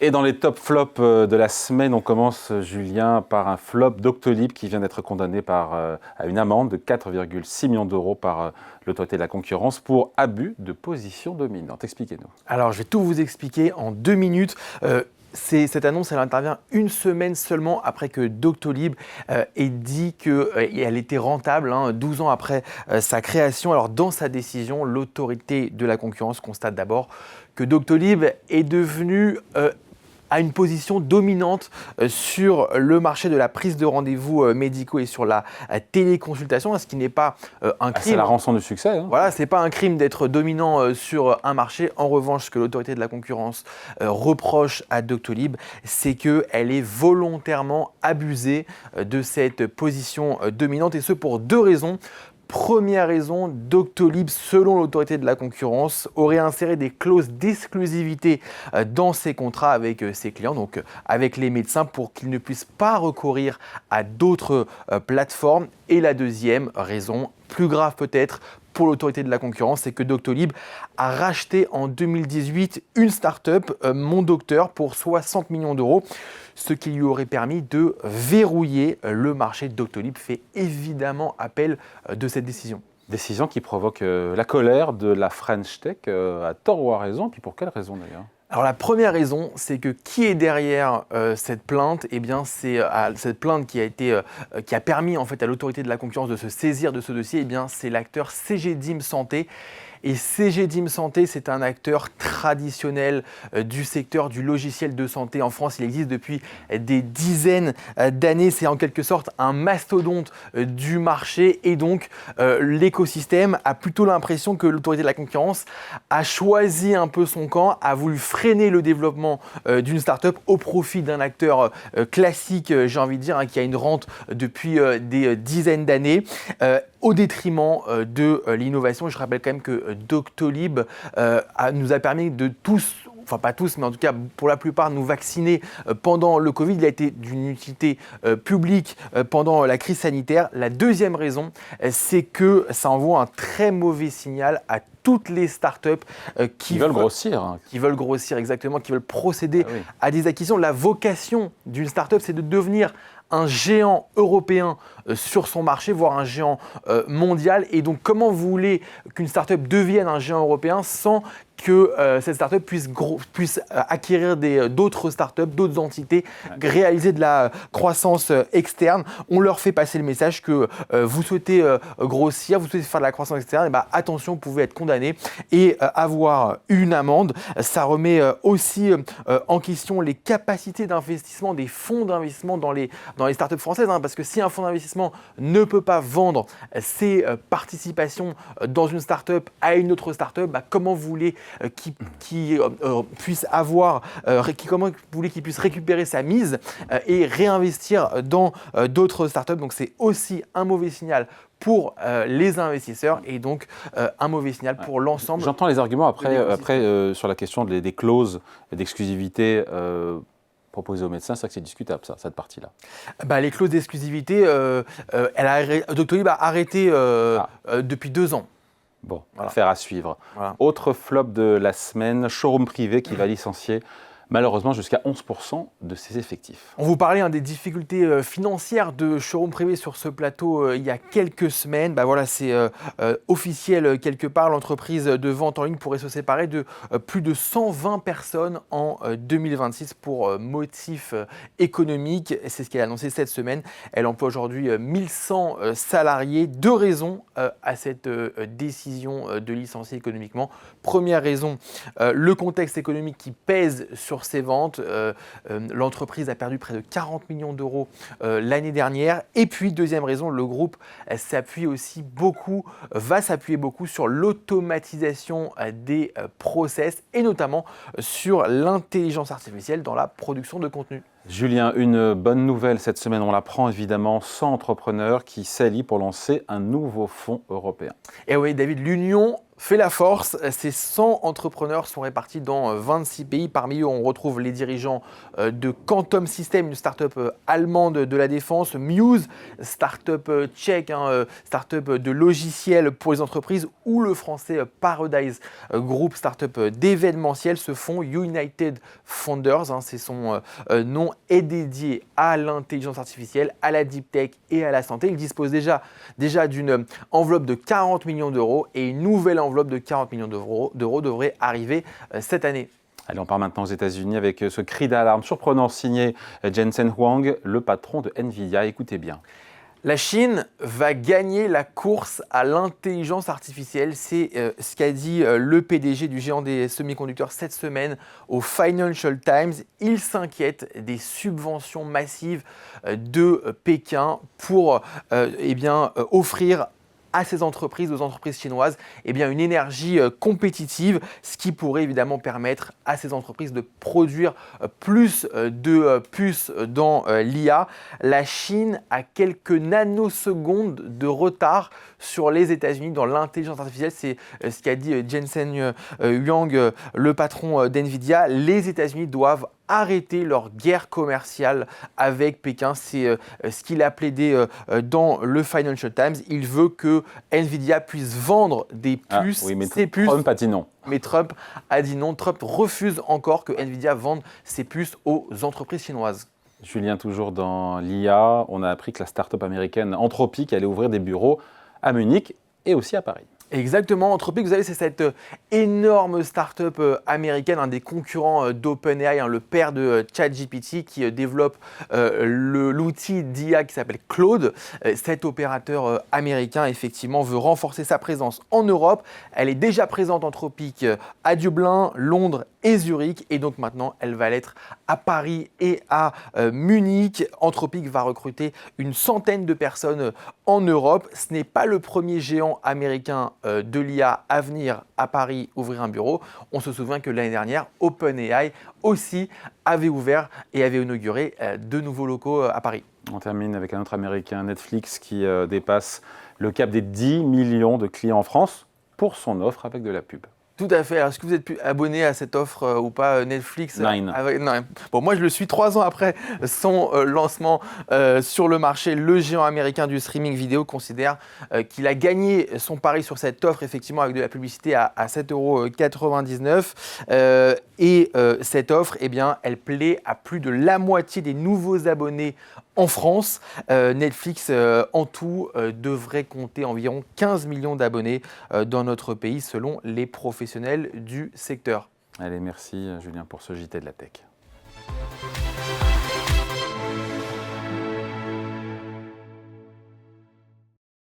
Et dans les top flops de la semaine, on commence, Julien, par un flop Doctolib qui vient d'être condamné à une amende de 4,6 millions d'euros par l'autorité de la concurrence pour abus de position dominante. Expliquez-nous. Alors, je vais tout vous expliquer en 2 minutes. Cette annonce, elle intervient une semaine seulement après que Doctolib ait dit qu'elle était rentable, 12 ans après sa création. Alors, dans sa décision, l'autorité de la concurrence constate d'abord que Doctolib est devenu à une position dominante sur le marché de la prise de rendez-vous médicaux et sur la téléconsultation, ce qui n'est pas un crime. C'est la rançon du succès. Voilà, c'est pas un crime d'être dominant sur un marché. En revanche, ce que l'autorité de la concurrence reproche à Doctolib, c'est qu'elle est volontairement abusée de cette position dominante, et ce pour 2 raisons. Première raison, Doctolib, selon l'autorité de la concurrence, aurait inséré des clauses d'exclusivité dans ses contrats avec ses clients, donc avec les médecins, pour qu'ils ne puissent pas recourir à d'autres plateformes. Et la deuxième raison, plus grave peut-être, pour l'autorité de la concurrence, c'est que Doctolib a racheté en 2018 une start-up, Mon Docteur, pour 60 millions d'euros, ce qui lui aurait permis de verrouiller le marché. Doctolib fait évidemment appel de cette décision. Décision qui provoque la colère de la French Tech, à tort ou à raison, puis pour quelle raison d'ailleurs ? Alors la première raison, c'est que qui est derrière cette plainte ? Eh bien, c'est cette plainte qui a permis en fait à l'autorité de la concurrence de se saisir de ce dossier. Eh bien, c'est l'acteur Cegedim Santé. Et Cegedim Santé, c'est un acteur traditionnel du secteur du logiciel de santé en France. Il existe depuis des dizaines d'années. C'est en quelque sorte un mastodonte du marché. Et donc, l'écosystème a plutôt l'impression que l'autorité de la concurrence a choisi un peu son camp, a voulu freiner le développement d'une start-up au profit d'un acteur classique, j'ai envie de dire, qui a une rente depuis des dizaines d'années. Au détriment de l'innovation. Je rappelle quand même que Doctolib nous a permis de tous, enfin pas tous, mais en tout cas pour la plupart, nous vacciner pendant le Covid. Il a été d'une utilité publique pendant la crise sanitaire. La deuxième raison, c'est que ça envoie un très mauvais signal à toutes les startups qui veulent grossir. Qui veulent grossir, exactement, qui veulent procéder à des acquisitions. La vocation d'une startup, c'est de devenir un géant européen sur son marché, voire un géant mondial. Et donc, comment vous voulez qu'une startup devienne un géant européen sans que cette startup puisse acquérir d'autres startups, d'autres entités, réaliser de la croissance externe? On leur fait passer le message que vous souhaitez grossir, vous souhaitez faire de la croissance externe, et attention, vous pouvez être condamné et avoir une amende. Ça remet aussi en question les capacités d'investissement des fonds d'investissement dans les startups françaises, parce que si un fonds d'investissement ne peut pas vendre ses participations dans une startup à une autre startup, comment vous voulez qu'il puisse récupérer sa mise et réinvestir dans d'autres startups? Donc c'est aussi un mauvais signal pour les investisseurs et donc un mauvais signal pour l'ensemble. J'entends les arguments après sur la question des clauses d'exclusivité proposées aux médecins. C'est vrai que c'est discutable, cette partie-là. Les clauses d'exclusivité, Doctolib a arrêté depuis 2 ans. Bon, affaire à suivre. Voilà. Autre flop de la semaine, Showroom Privé qui va licencier malheureusement jusqu'à 11% de ses effectifs. On vous parlait des difficultés financières de Showroom Privé sur ce plateau il y a quelques semaines. C'est officiel quelque part. L'entreprise de vente en ligne pourrait se séparer de plus de 120 personnes en 2026 pour motif économique. C'est ce qu'elle a annoncé cette semaine. Elle emploie aujourd'hui 1100 salariés. 2 raisons à cette décision de licencier économiquement. Première raison, le contexte économique qui pèse sur ses ventes. L'entreprise a perdu près de 40 millions d'euros l'année dernière. Et puis, deuxième raison, le groupe va s'appuyer beaucoup sur l'automatisation des process et notamment sur l'intelligence artificielle dans la production de contenu. Julien, une bonne nouvelle cette semaine, on l'apprend évidemment, 100 entrepreneurs qui s'allient pour lancer un nouveau fonds européen. Et oui, David, l'Union fait la force. Ces 100 entrepreneurs sont répartis dans 26 pays. Parmi eux, on retrouve les dirigeants de Quantum System, une start-up allemande de la défense, Muse, start-up tchèque, start-up de logiciels pour les entreprises, ou le français Paradise Group, start-up d'événementiel. Ce fonds United Founders, c'est son nom, est dédié à l'intelligence artificielle, à la deep tech et à la santé. Il dispose déjà d'une enveloppe de 40 millions d'euros et une nouvelle enveloppe de 40 millions d'euros devrait arriver cette année. Allez, on part maintenant aux États-Unis avec ce cri d'alarme surprenant signé Jensen Huang, le patron de Nvidia. Écoutez bien. La Chine va gagner la course à l'intelligence artificielle. C'est ce qu'a dit le PDG du géant des semi-conducteurs cette semaine au Financial Times. Il s'inquiète des subventions massives de Pékin pour offrir à ces entreprises, aux entreprises chinoises, une énergie compétitive, ce qui pourrait évidemment permettre à ces entreprises de produire plus de puces dans l'IA. La Chine a quelques nanosecondes de retard sur les États-Unis dans l'intelligence artificielle. C'est ce qu'a dit Jensen Huang, le patron d'NVIDIA. Les États-Unis doivent arrêter leur guerre commerciale avec Pékin. C'est ce qu'il a plaidé dans le Financial Times. Il veut que Nvidia puisse vendre des puces. Oui, mais ces puces. Trump a dit non. Mais Trump a dit non. Trump refuse encore que Nvidia vende ses puces aux entreprises chinoises. Julien, toujours dans l'IA, on a appris que la start-up américaine Anthropic allait ouvrir des bureaux à Munich et aussi à Paris. Exactement, Anthropic, vous savez, c'est cette énorme start-up américaine, un des concurrents d'OpenAI, le père de ChatGPT, qui développe l'outil d'IA qui s'appelle Claude. Cet opérateur américain, effectivement, veut renforcer sa présence en Europe. Elle est déjà présente, Anthropic, à Dublin, Londres et Zurich, et donc maintenant, elle va l'être à Paris et à Munich. Anthropic va recruter une centaine de personnes en Europe. Ce n'est pas le premier géant américain de l'IA à venir à Paris ouvrir un bureau. On se souvient que l'année dernière, OpenAI aussi avait ouvert et avait inauguré de nouveaux locaux à Paris. On termine avec un autre américain, Netflix, qui dépasse le cap des 10 millions de clients en France pour son offre avec de la pub. Tout à fait. Alors, est-ce que vous êtes abonné à cette offre ou pas, Netflix? Nine. Non. Bon, moi, je le suis 3 ans après son lancement sur le marché. Le géant américain du streaming vidéo considère qu'il a gagné son pari sur cette offre, effectivement, avec de la publicité à 7,99 €. Cette offre, elle plaît à plus de la moitié des nouveaux abonnés en France. Netflix, en tout, devrait compter environ 15 millions d'abonnés dans notre pays, selon les professionnels du secteur. Allez, merci Julien pour ce JT de la Tech.